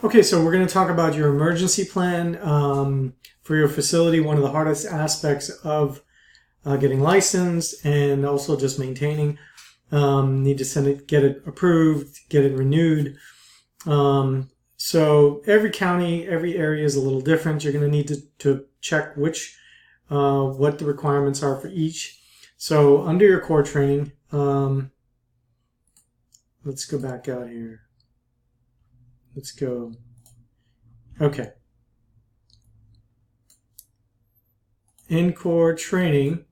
Okay, so we're going to talk about your emergency plan for your facility. One of the hardest aspects of getting licensed and also just maintaining. Need to send it, get it approved, get it renewed. So every county, every area is a little different. You're going to need to check what the requirements are for each. So under your core training, let's go back out here. Let's go. Okay. In core training,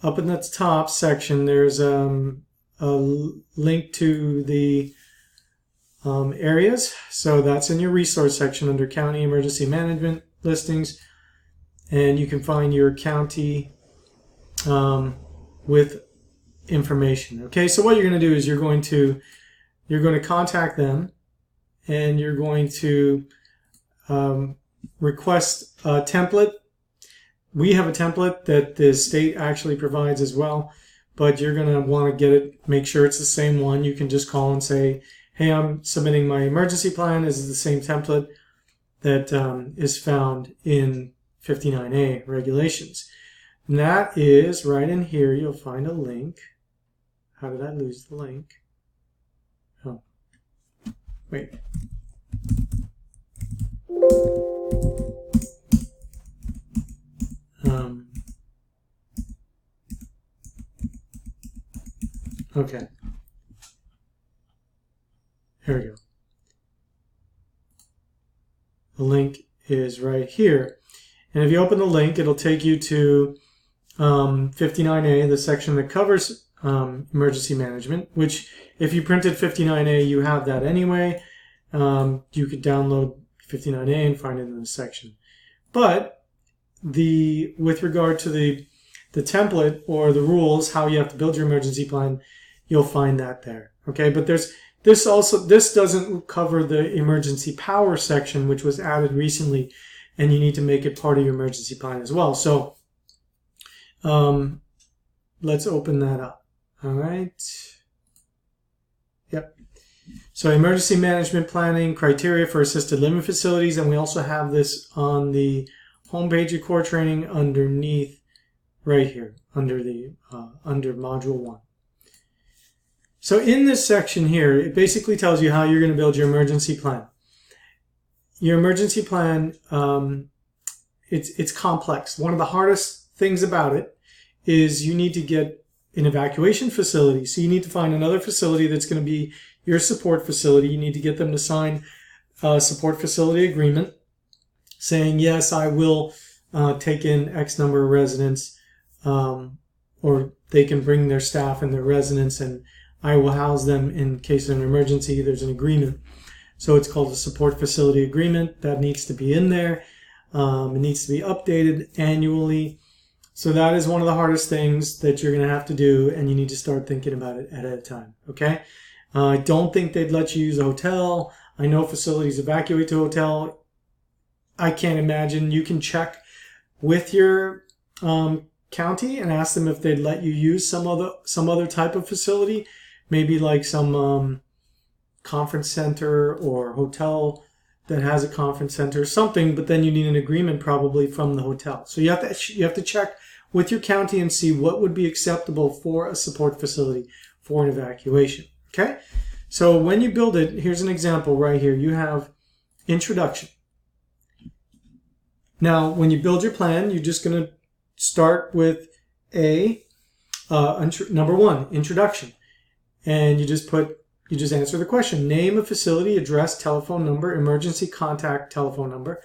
up in the top section, there's a link to the areas. So that's in your resource section under county emergency management listings. And you can find your county with information. Okay, so what you're going to do is you're going to contact them, and you're going to request a template. We have a template that the state actually provides as well, but you're going to want to get it, make sure it's the same one. You can just call and say, hey, I'm submitting my emergency plan. This is the same template that is found in 59A regulations. And that is right in here. You'll find a link. How did I lose the link? Oh, wait. Okay. Here we go. The link is right here. And if you open the link, it'll take you to 59A, the section that covers emergency management, which if you printed 59A, you have that anyway. You could download 59A and find it in the section. But with regard to the template or the rules, how you have to build your emergency plan, you'll find that there. Okay, but this doesn't cover the emergency power section, which was added recently, and you need to make it part of your emergency plan as well. So let's open that up. All right. Yep. So emergency management planning, criteria for assisted living facilities, and we also have this on the homepage of core training underneath right here under under module 1. So in this section here, it basically tells you how you're going to build your emergency plan. Your emergency plan, it's complex. One of the hardest things about it is you need to get an evacuation facility. So you need to find another facility that's going to be your support facility. You need to get them to sign a support facility agreement saying, yes, I will take in X number of residents, or they can bring their staff and their residents, and I will house them in case of an emergency. There's an agreement. So it's called a support facility agreement. That needs to be in there. It needs to be updated annually. So that is one of the hardest things that you're going to have to do, and you need to start thinking about it ahead of time. Okay? I don't think they'd let you use a hotel. I know facilities evacuate to a hotel. I can't imagine. You can check with your county and ask them if they'd let you use some other type of facility, maybe like some conference center or hotel that has a conference center or something. But then you need an agreement probably from the hotel. So you have to check with your county and see what would be acceptable for a support facility for an evacuation. Okay, so when you build it, here's an example right here. You have introduction. Now, when you build your plan, you're just going to start with number 1, introduction. And you just answer the question. Name of facility, address, telephone number, emergency contact telephone number,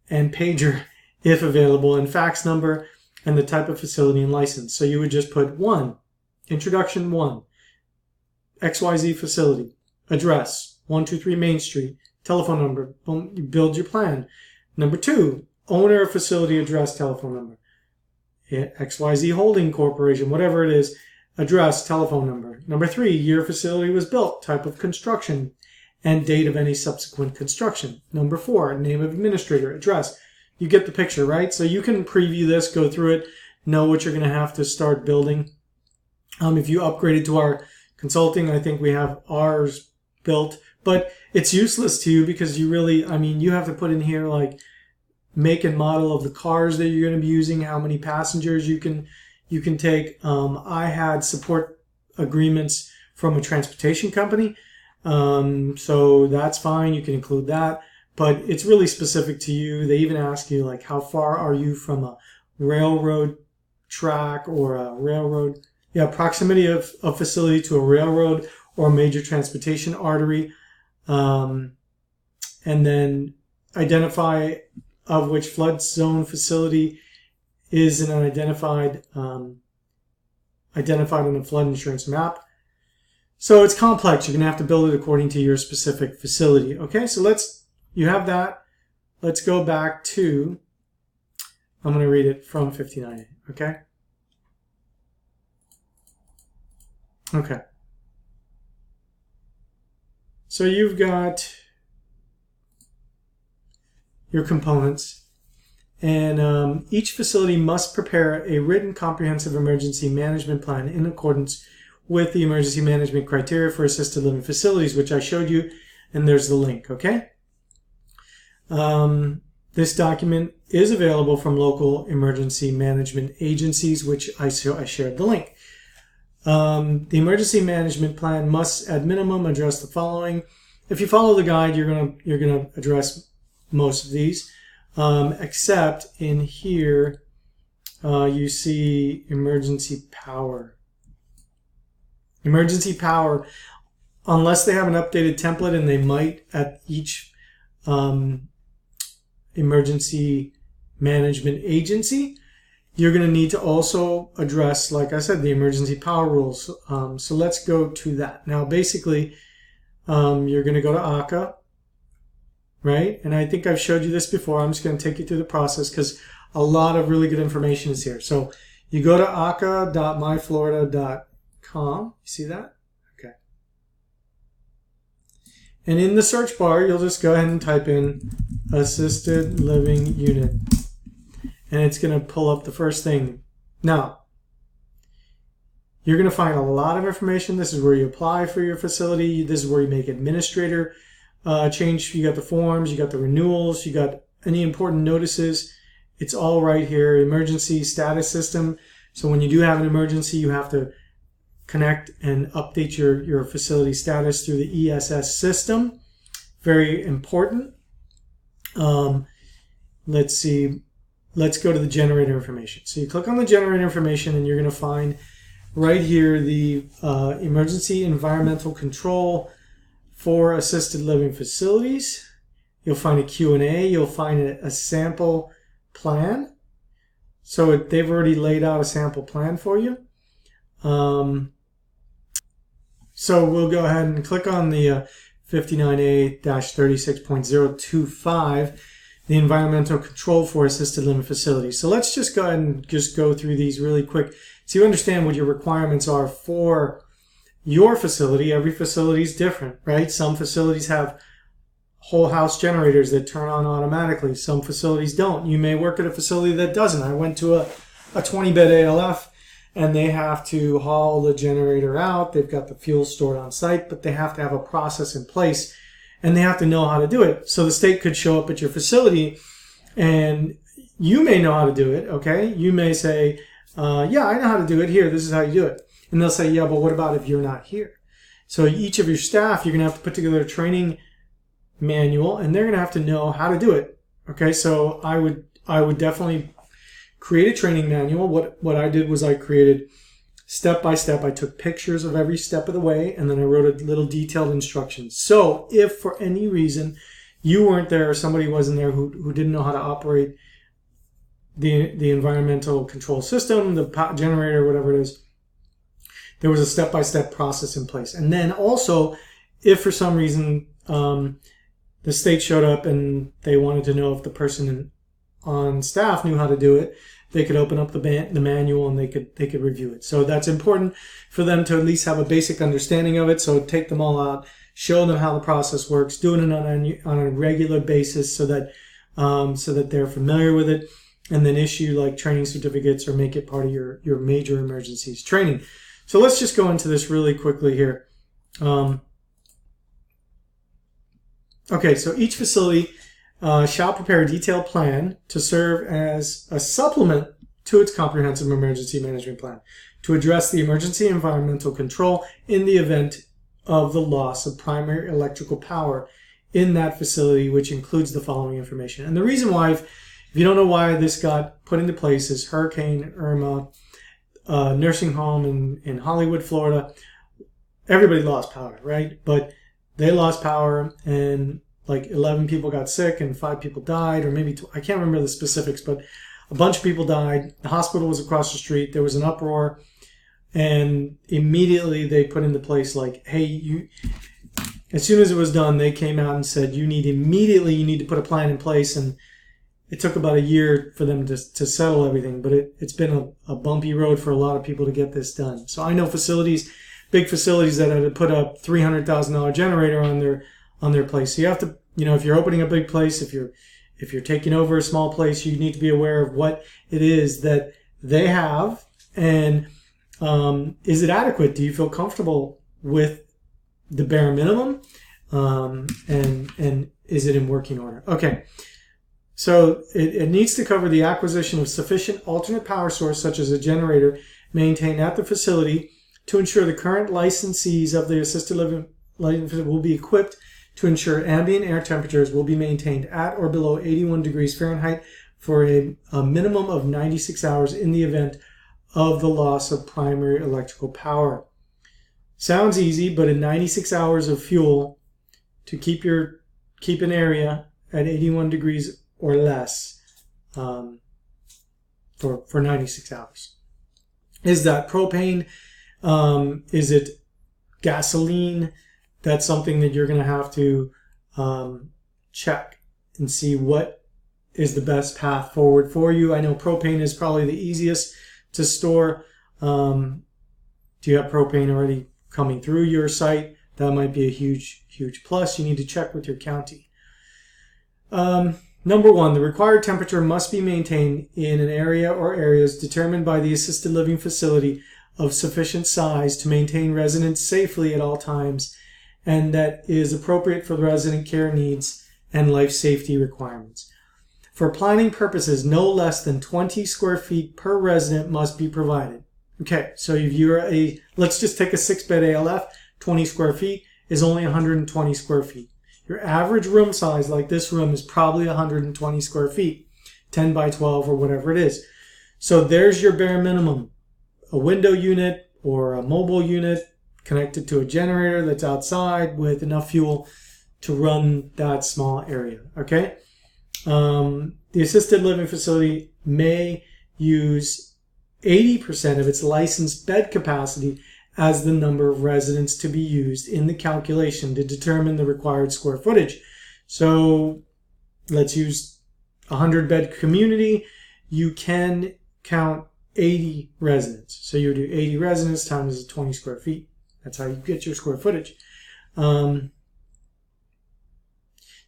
and pager if available, and fax number, and the type of facility and license. So you would just put 1, introduction 1, XYZ facility, address, 123 Main Street, telephone number. Boom, you build your plan. Number 2, owner of facility, address, telephone number. XYZ Holding Corporation, whatever it is, address, telephone number. Number 3, year facility was built, type of construction, and date of any subsequent construction. Number 4, name of administrator, address. You get the picture, right? So you can preview this, go through it, know what you're going to have to start building. If you upgraded to our consulting, I think we have ours built but it's useless to you because you really, I mean, you have to put in here like make and model of the cars that you're going to be using, how many passengers you can take. I had support agreements from a transportation company, so that's fine. You can include that, but it's really specific to you. They even ask you like how far are you from a railroad track or a railroad, proximity of facility to a railroad or a major transportation artery, and then identify of which flood zone facility is an unidentified, identified on a flood insurance map. So it's complex. You're going to have to build it according to your specific facility. Okay, so you have that. Let's go back to, I'm going to read it from 59A, okay? Okay. So you've got your components, and each facility must prepare a written comprehensive emergency management plan in accordance with the emergency management criteria for assisted living facilities, which I showed you, and there's the link, okay? This document is available from local emergency management agencies, which I shared the link. The emergency management plan must, at minimum, address the following. If you follow the guide, you're gonna address most of these, except in here, you see emergency power. Emergency power, unless they have an updated template, and they might at each emergency management agency, you're going to need to also address, like I said, the emergency power rules. So let's go to that. Now, basically, you're going to go to ACA, right? And I think I've showed you this before. I'm just going to take you through the process because a lot of really good information is here. So you go to aca.myflorida.com. You see that? Okay. And in the search bar, you'll just go ahead and type in assisted living unit. And it's going to pull up the first thing. Now, you're going to find a lot of information. This is where you apply for your facility. This is where you make administrator change. You got the forms, you got the renewals, you got any important notices. It's all right here. Emergency status system. So when you do have an emergency, you have to connect and update your facility status through the ESS system. Very important. Let's see. Let's go to the generator information. So you click on the generator information, and you're going to find right here the emergency environmental control for assisted living facilities. You'll find a Q&A. You'll find a sample plan. So they've already laid out a sample plan for you. So we'll go ahead and click on the 59A-36.025, the environmental control for assisted living facilities. So let's just go ahead and just go through these really quick so you understand what your requirements are for your facility. Every facility is different, right? Some facilities have whole house generators that turn on automatically. Some facilities don't. You may work at a facility that doesn't. I went to a 20-bed ALF, and they have to haul the generator out. They've got the fuel stored on site, but they have to have a process in place, and they have to know how to do it. So the state could show up at your facility, and you may know how to do it, okay? You may say, yeah, I know how to do it. Here, this is how you do it. And they'll say, yeah, but what about if you're not here? So each of your staff, you're going to have to put together a training manual, and they're going to have to know how to do it, okay? So I would definitely create a training manual. What I did was I created step by step. I took pictures of every step of the way, and then I wrote a little detailed instructions. So if for any reason you weren't there or somebody wasn't there who didn't know how to operate the environmental control system, the generator, whatever it is, there was a step-by-step process in place. And then also, if for some reason the state showed up and they wanted to know if the person on staff knew how to do it, they could open up the manual and they could review it. So that's important for them to at least have a basic understanding of it. So take them all out, show them how the process works, doing it on a regular basis so that they're familiar with it, and then issue like training certificates or make it part of your major emergencies training. So let's just go into this really quickly here. Okay, so each facility shall prepare a detailed plan to serve as a supplement to its comprehensive emergency management plan to address the emergency environmental control in the event of the loss of primary electrical power in that facility, which includes the following information. And the reason why, if you don't know why this got put into place, is Hurricane Irma, nursing home in Hollywood, Florida. Everybody lost power, right? But they lost power and like 11 people got sick and 5 people died, or maybe I can't remember the specifics, but a bunch of people died. The hospital was across the street. There was an uproar, and immediately they put into place like, hey, as soon as it was done, they came out and said, you need to put a plan in place. And it took about a year for them to settle everything, but it's been a bumpy road for a lot of people to get this done. So I know big facilities that had to put a $300,000 generator on their place. So you have to, if you're opening a big place, if you're taking over a small place, you need to be aware of what it is that they have, and is it adequate? Do you feel comfortable with the bare minimum? And is it in working order? Okay. So it needs to cover the acquisition of sufficient alternate power source, such as a generator, maintained at the facility to ensure the current licensees of the assisted living will be equipped to ensure ambient air temperatures will be maintained at or below 81 degrees Fahrenheit for a minimum of 96 hours in the event of the loss of primary electrical power. Sounds easy, but in 96 hours of fuel to keep an area at 81 degrees or less for 96 hours. Is that propane? Is it gasoline? That's something that you're going to have to check and see what is the best path forward for you. I know propane is probably the easiest to store. Do you have propane already coming through your site? That might be a huge, huge plus. You need to check with your county. Number 1, the required temperature must be maintained in an area or areas determined by the assisted living facility of sufficient size to maintain residents safely at all times, and that is appropriate for the resident care needs and life safety requirements. For planning purposes, no less than 20 square feet per resident must be provided. Okay, so if you're let's just take a 6-bed ALF, 20 square feet is only 120 square feet. Your average room size, like this room, is probably 120 square feet, 10 by 12 or whatever it is. So there's your bare minimum. A window unit or a mobile unit connected to a generator that's outside with enough fuel to run that small area, okay? The assisted living facility may use 80% of its licensed bed capacity as the number of residents to be used in the calculation to determine the required square footage. So let's use a 100-bed community. You can count 80 residents. So you do 80 residents times 20 square feet. That's how you get your square footage.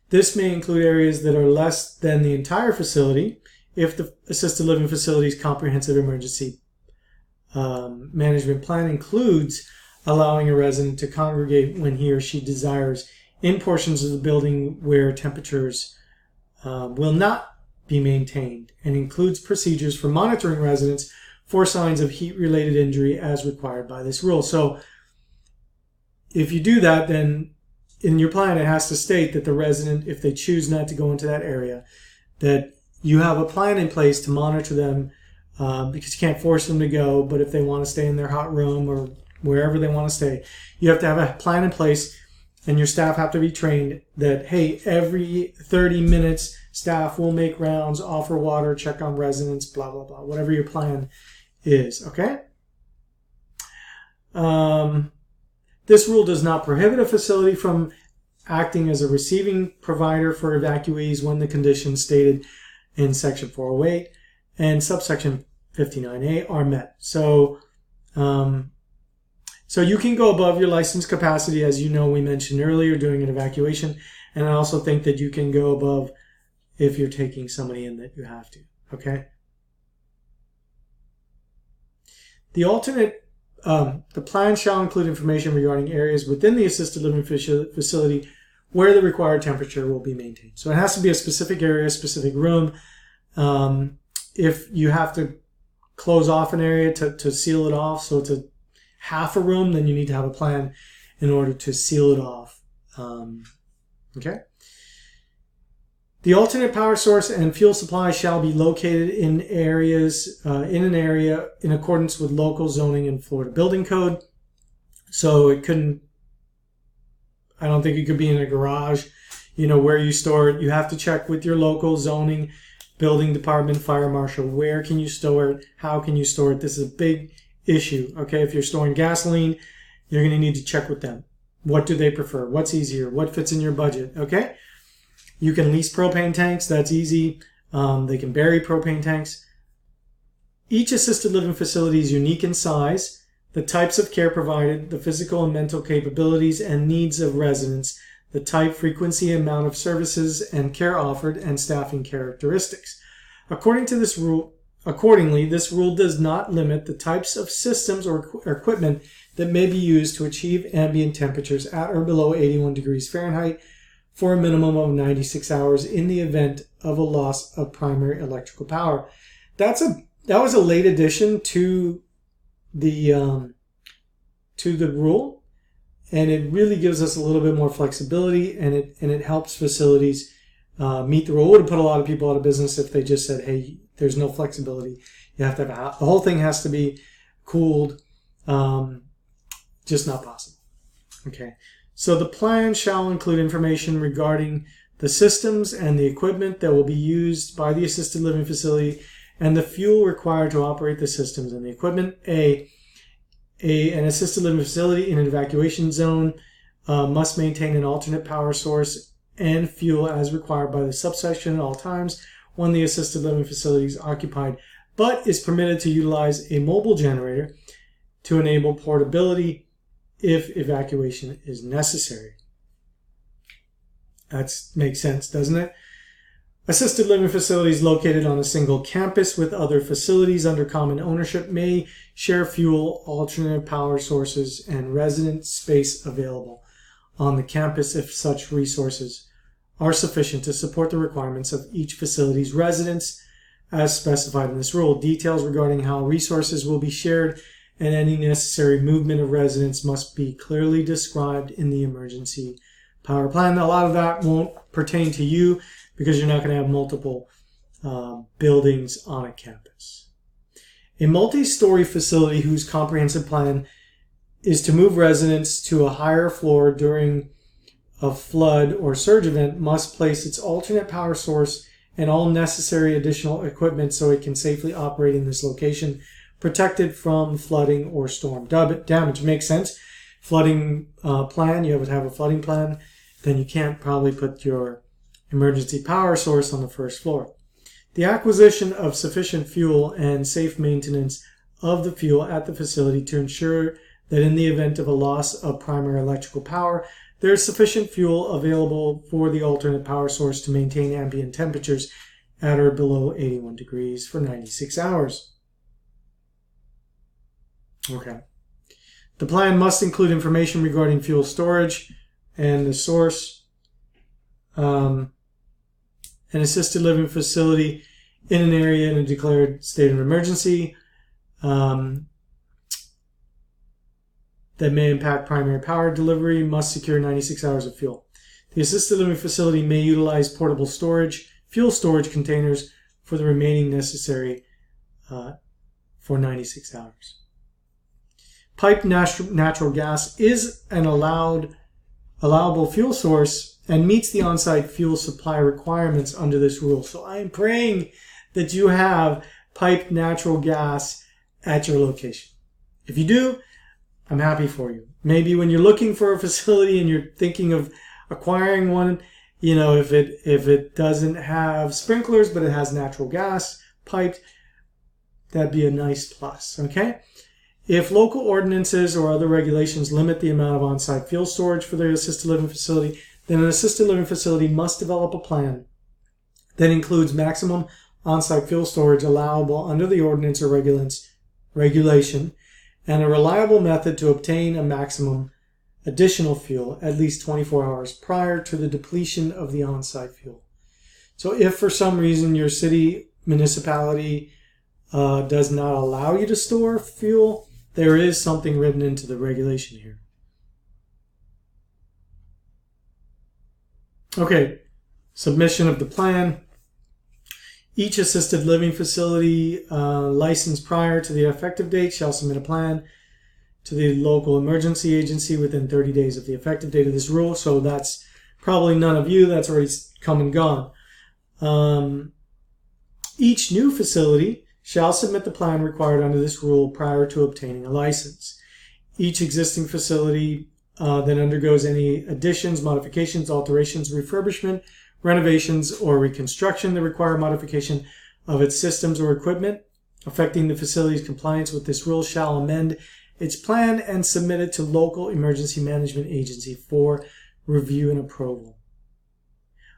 This may include areas that are less than the entire facility if the assisted living facility's comprehensive emergency management plan includes allowing a resident to congregate when he or she desires in portions of the building where temperatures will not be maintained, and includes procedures for monitoring residents for signs of heat-related injury as required by this rule. So if you do that, then in your plan it has to state that the resident, if they choose not to go into that area, that you have a plan in place to monitor them, because you can't force them to go, but if they want to stay in their hot room or wherever they want to stay, you have to have a plan in place, and your staff have to be trained that, hey, every 30 minutes, staff will make rounds, offer water, check on residents, blah, blah, blah, whatever your plan is, okay? This rule does not prohibit a facility from acting as a receiving provider for evacuees when the conditions stated in Section 408 and subsection 59A are met. So you can go above your licensed capacity, as you know we mentioned earlier, doing an evacuation. And I also think that you can go above if you're taking somebody in that you have to, okay? The plan shall include information regarding areas within the assisted living facility where the required temperature will be maintained. So it has to be a specific area, specific room. If you have to close off an area to seal it off, so it's a half a room, then you need to have a plan in order to seal it off. Okay. The alternate power source and fuel supply shall be located in an area in accordance with local zoning and Florida building code. So I don't think it could be in a garage, where you store it. You have to check with your local zoning, building department, fire marshal. Where can you store it? How can you store it? This is a big issue. Okay. If you're storing gasoline, you're going to need to check with them. What do they prefer? What's easier? What fits in your budget? Okay. You can lease propane tanks. That's easy. They can bury propane tanks. Each assisted living facility is unique in size, the types of care provided, the physical and mental capabilities and needs of residents, the type, frequency, amount of services and care offered, and staffing characteristics. Accordingly, this rule does not limit the types of systems or equipment that may be used to achieve ambient temperatures at or below 81 degrees Fahrenheit for a minimum of 96 hours in the event of a loss of primary electrical power. That was a late addition to the rule, and it really gives us a little bit more flexibility, and it helps facilities meet the rule. It would have put a lot of people out of business if they just said, hey, there's no flexibility. You have to have the whole thing has to be cooled. Just not possible. Okay. So the plan shall include information regarding the systems and the equipment that will be used by the assisted living facility and the fuel required to operate the systems and the equipment. An assisted living facility in an evacuation zone must maintain an alternate power source and fuel as required by the subsection at all times when the assisted living facility is occupied, but is permitted to utilize a mobile generator to enable portability if evacuation is necessary. That makes sense, doesn't it? Assisted living facilities located on a single campus with other facilities under common ownership may share fuel, alternate power sources, and resident space available on the campus if such resources are sufficient to support the requirements of each facility's residents as specified in this rule. Details regarding how resources will be shared and any necessary movement of residents must be clearly described in the emergency power plan. A lot of that won't pertain to you because you're not going to have multiple buildings on a campus. A multi-story facility whose comprehensive plan is to move residents to a higher floor during a flood or surge event must place its alternate power source and all necessary additional equipment so it can safely operate in this location, protected from flooding or storm damage. Makes sense. Flooding plan, you have to have a flooding plan. Then you can't probably put your emergency power source on the first floor. The acquisition of sufficient fuel and safe maintenance of the fuel at the facility to ensure that in the event of a loss of primary electrical power, there is sufficient fuel available for the alternate power source to maintain ambient temperatures at or below 81 degrees for 96 hours. Okay. The plan must include information regarding fuel storage and the source. An assisted living facility in an area in a declared state of emergency that may impact primary power delivery must secure 96 hours of fuel. The assisted living facility may utilize portable fuel storage containers for the remaining necessary for 96 hours. Piped natural gas is an allowable fuel source and meets the on-site fuel supply requirements under this rule. So I am praying that you have piped natural gas at your location. If you do, I'm happy for you. Maybe when you're looking for a facility and you're thinking of acquiring one, if it doesn't have sprinklers but it has natural gas piped, that'd be a nice plus, okay? If local ordinances or other regulations limit the amount of on-site fuel storage for the assisted living facility, then an assisted living facility must develop a plan that includes maximum on-site fuel storage allowable under the ordinance or regulation and a reliable method to obtain a maximum additional fuel at least 24 hours prior to the depletion of the on-site fuel. So if for some reason your city municipality does not allow you to store fuel, there is something written into the regulation here. Okay, submission of the plan. Each assisted living facility licensed prior to the effective date shall submit a plan to the local emergency agency within 30 days of the effective date of this rule. So that's probably none of you. That's already come and gone. Each new facility shall submit the plan required under this rule prior to obtaining a license. Each existing facility then undergoes any additions, modifications, alterations, refurbishment, renovations, or reconstruction that require modification of its systems or equipment affecting the facility's compliance with this rule shall amend its plan and submit it to local emergency management agency for review and approval.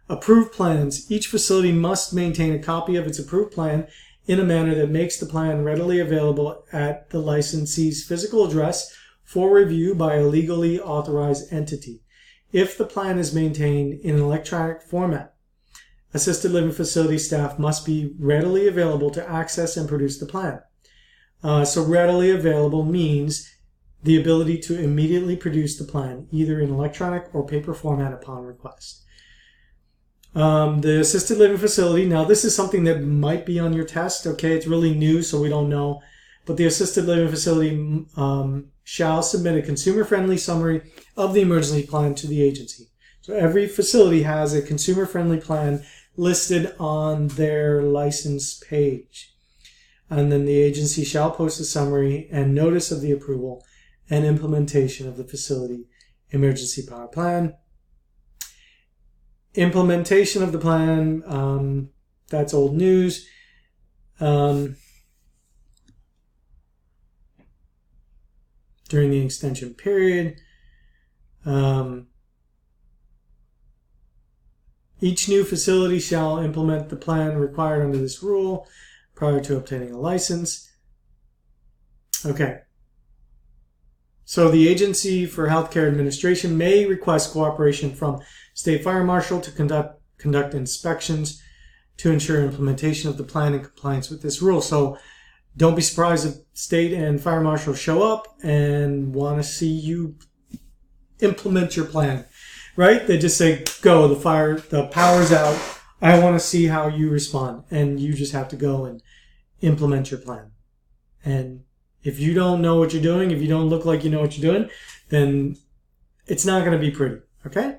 Approved plans. Each facility must maintain a copy of its approved plan in a manner that makes the plan readily available at the licensee's physical address for review by a legally authorized entity. If the plan is maintained in an electronic format, assisted living facility staff must be readily available to access and produce the plan. So readily available means the ability to immediately produce the plan, either in electronic or paper format upon request. The assisted living facility, now this is something that might be on your test, okay? It's really new, so we don't know. But the assisted living facility shall submit a consumer-friendly summary of the emergency plan to the agency. So every facility has a consumer-friendly plan listed on their license page. And then the agency shall post a summary and notice of the approval and implementation of the facility emergency power plan. Implementation of the plan, that's old news. During the extension period. Each new facility shall implement the plan required under this rule prior to obtaining a license. Okay. So the Agency for Healthcare Administration may request cooperation from State Fire Marshal to conduct inspections to ensure implementation of the plan in compliance with this rule. So don't be surprised if State and Fire Marshal show up and want to see you implement your plan, right? They just say, go, the power's out. I want to see how you respond. And you just have to go and implement your plan. And if you don't know what you're doing, if you don't look like you know what you're doing, then it's not going to be pretty, okay?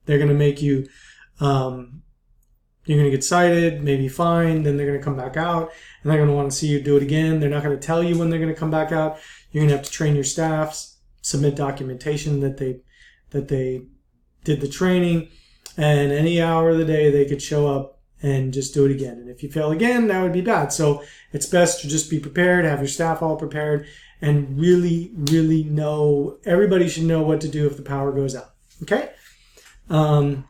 They're going to make you, you're going to get cited, maybe fined, then they're going to come back out, and they're going to want to see you do it again. They're not going to tell you when they're going to come back out. You're going to have to train your staff, submit documentation that they did the training, and any hour of the day they could show up and just do it again. And if you fail again, that would be bad. So it's best to just be prepared, have your staff all prepared, and really, really know, everybody should know what to do if the power goes out, okay? Then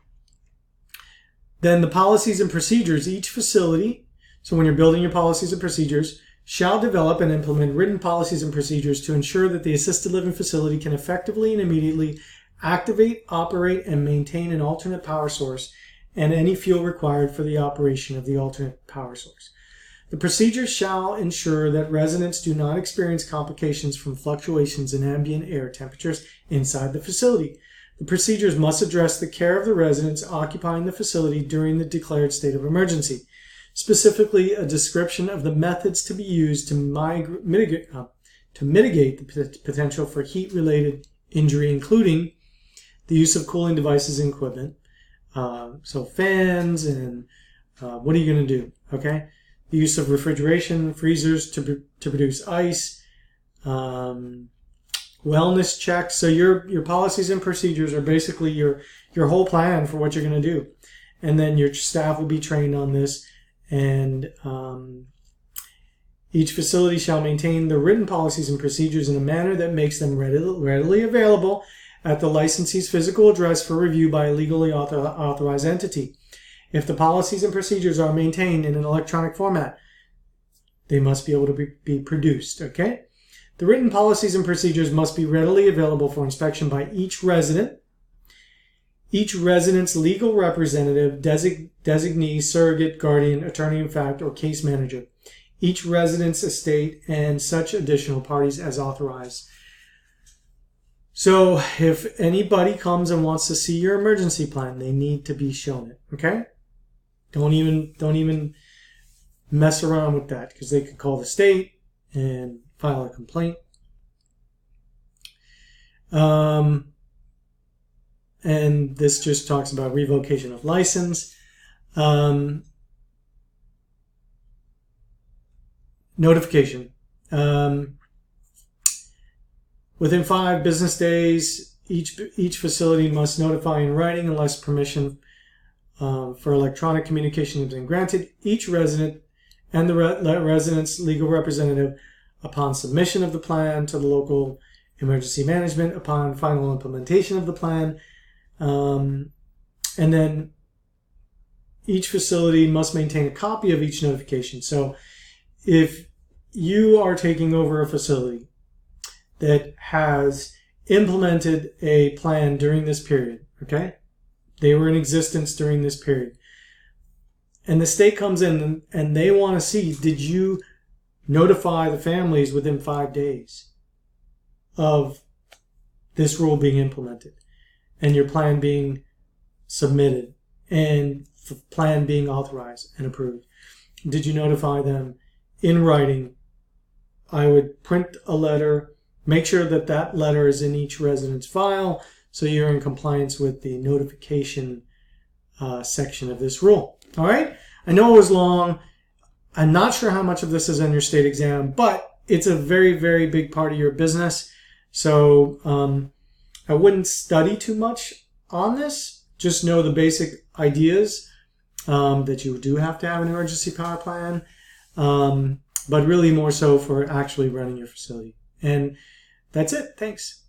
the policies and procedures. Each facility, so when you're building your policies and procedures, shall develop and implement written policies and procedures to ensure that the assisted living facility can effectively and immediately activate, operate, and maintain an alternate power source and any fuel required for the operation of the alternate power source. The procedures shall ensure that residents do not experience complications from fluctuations in ambient air temperatures inside the facility. The procedures must address the care of the residents occupying the facility during the declared state of emergency. Specifically, a description of the methods to be used to mitigate the potential for heat-related injury, including the use of cooling devices and equipment. So fans and what are you going to do? Okay, the use of refrigeration, freezers to produce ice, wellness checks. So your policies and procedures are basically your whole plan for what you're going to do, and then your staff will be trained on this. And each facility shall maintain the written policies and procedures in a manner that makes them readily available at the licensee's physical address for review by a legally authorized entity. If the policies and procedures are maintained in an electronic format, they must be able to be produced, okay? The written policies and procedures must be readily available for inspection by each resident, each resident's legal representative, designee, surrogate, guardian, attorney-in-fact, or case manager, each resident's estate, and such additional parties as authorized. So if anybody comes and wants to see your emergency plan, they need to be shown it, okay? Don't even mess around with that, because they could call the state and file a complaint. And this just talks about revocation of license. Notification. Within 5 business days, each facility must notify in writing unless permission for electronic communication has been granted. Each resident and the resident's legal representative upon submission of the plan to the local emergency management, upon final implementation of the plan. And then each facility must maintain a copy of each notification. So if you are taking over a facility that has implemented a plan during this period, okay? They were in existence during this period. And the state comes in and they want to see, did you notify the families within 5 days of this rule being implemented and your plan being submitted and the plan being authorized and approved? Did you notify them in writing? I would print a letter, make sure that that letter is in each resident's file so you're in compliance with the notification section of this rule. All right? I know it was long. I'm not sure how much of this is on your state exam, but it's a very, very big part of your business. So I wouldn't study too much on this. Just know the basic ideas that you do have to have an emergency power plan, but really more so for actually running your facility. And that's it. Thanks.